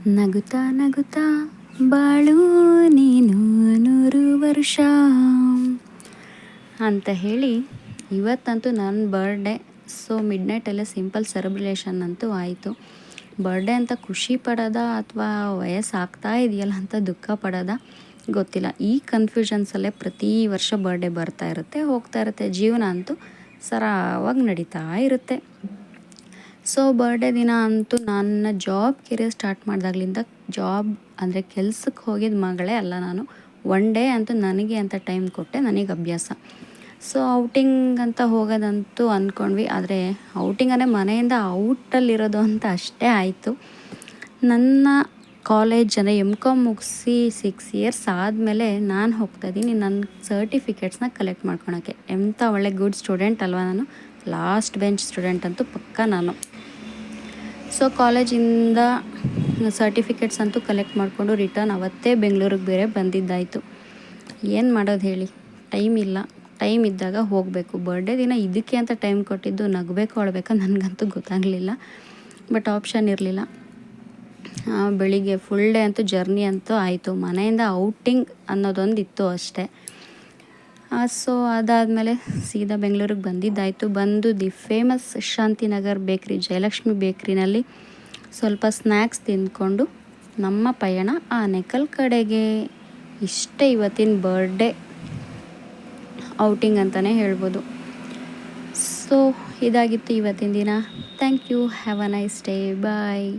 ನಗುತ್ತಾ ನಗುತ್ತಾ ಬಾಳು ನೀನು 100 ವರ್ಷ ಅಂತ ಹೇಳಿ ಇವತ್ತಂತೂ ನನ್ನ ಬರ್ಡೇ. ಸೊ ಮಿಡ್ನೈಟಲ್ಲೇ ಸಿಂಪಲ್ ಸೆಲೆಬ್ರೇಷನ್ ಅಂತೂ ಆಯಿತು. ಬರ್ಡೇ ಅಂತ ಖುಷಿ ಪಡೋದ ಅಥವಾ ವಯಸ್ಸಾಗ್ತಾ ಇದೆಯಲ್ಲ ಅಂತ ದುಃಖ ಪಡೋದ ಗೊತ್ತಿಲ್ಲ. ಈ ಕನ್ಫ್ಯೂಷನ್ಸಲ್ಲೇ ಪ್ರತಿ ವರ್ಷ ಬರ್ಡೇ ಬರ್ತಾ ಇರುತ್ತೆ, ಹೋಗ್ತಾ ಇರುತ್ತೆ. ಜೀವನ ಅಂತೂ ಸರಾಗವಾಗಿ ನಡೀತಾ ಇರುತ್ತೆ. ಸೊ ಬರ್ಡೇ ದಿನ ಅಂತೂ ನನ್ನ ಜಾಬ್ ಕೆರಿಯರ್ ಸ್ಟಾರ್ಟ್ ಮಾಡಿದಾಗ್ಲಿಂದ ಜಾಬ್ ಅಂದರೆ ಕೆಲ್ಸಕ್ಕೆ ಹೋಗಿದ್ದ ಮಗಳೇ ಅಲ್ಲ ನಾನು. ಒನ್ ಡೇ ಅಂತೂ ನನಗೆ ಅಂತ ಟೈಮ್ ಕೊಟ್ಟೆ, ನನಗೆ ಅಭ್ಯಾಸ. ಸೊ ಔಟಿಂಗ್ ಅಂತ ಹೋಗೋದಂತೂ ಅಂದ್ಕೊಂಡ್ವಿ, ಆದರೆ ಔಟಿಂಗ್ ಅಂದರೆ ಮನೆಯಿಂದ ಔಟಲ್ಲಿರೋದು ಅಂತ ಅಷ್ಟೇ ಆಯಿತು. ನನ್ನ ಕಾಲೇಜ್ ಅಂದರೆ MCOM ಮುಗಿಸಿ 6 ಇಯರ್ಸ್ ಆದಮೇಲೆ ನಾನು ಹೋಗ್ತಾಯಿದ್ದೀನಿ ನನ್ನ ಸರ್ಟಿಫಿಕೇಟ್ಸ್ನ ಕಲೆಕ್ಟ್ ಮಾಡ್ಕೊಳಕ್ಕೆ. ಎಂಥ ಒಳ್ಳೆ ಗುಡ್ ಸ್ಟೂಡೆಂಟ್ ಅಲ್ವಾ ನಾನು. ಲಾಸ್ಟ್ ಬೆಂಚ್ ಸ್ಟೂಡೆಂಟ್ ಅಂತೂ ಪಕ್ಕ ನಾನು. ಸೊ ಕಾಲೇಜಿಂದ ಸರ್ಟಿಫಿಕೇಟ್ಸ್ ಅಂತೂ ಕಲೆಕ್ಟ್ ಮಾಡಿಕೊಂಡು ರಿಟರ್ನ್ ಅವತ್ತೇ ಬೆಂಗಳೂರಿಗೆ ಬೇರೆ ಬಂದಿದ್ದಾಯಿತು. ಏನು ಮಾಡೋದು ಹೇಳಿ, ಟೈಮ್ ಇಲ್ಲ. ಟೈಮ್ ಇದ್ದಾಗ ಹೋಗಬೇಕು. ಬರ್ಡೇ ದಿನ ಇದಕ್ಕೆ ಅಂತ ಟೈಮ್ ಕೊಟ್ಟಿದ್ದು ನಗಬೇಕು ಅಳಬೇಕಾ ನನಗಂತೂ ಗೊತ್ತಾಗಲಿಲ್ಲ. ಬಟ್ ಆಪ್ಷನ್ ಇರಲಿಲ್ಲ. ಬೆಳಿಗ್ಗೆ ಫುಲ್ ಡೇ ಅಂತೂ ಜರ್ನಿ ಅಂತೂ ಆಯಿತು. ಮನೆಯಿಂದ ಔಟಿಂಗ್ ಅನ್ನೋದೊಂದು ಇತ್ತು ಅಷ್ಟೇ. ಸೊ ಅದಾದಮೇಲೆ ಸೀದಾ ಬೆಂಗಳೂರಿಗೆ ಬಂದಿದ್ದಾಯಿತು. ಬಂದು ದಿ ಫೇಮಸ್ ಶಾಂತಿನಗರ್ ಬೇಕ್ರಿ, ಜಯಲಕ್ಷ್ಮಿ ಬೇಕ್ರಿನಲ್ಲಿ ಸ್ವಲ್ಪ ಸ್ನ್ಯಾಕ್ಸ್ ತಿಂದ್ಕೊಂಡು ನಮ್ಮ ಪಯಣ ಆನೇಕಲ್ ಕಡೆಗೆ. ಇಷ್ಟೇ ಇವತ್ತಿನ ಬರ್ಡೇ ಔಟಿಂಗ್ ಅಂತಲೇ ಹೇಳ್ಬೋದು. ಸೊ ಇದಾಗಿತ್ತು ಇವತ್ತಿನ ದಿನ. Thank you. Have a nice day. Bye.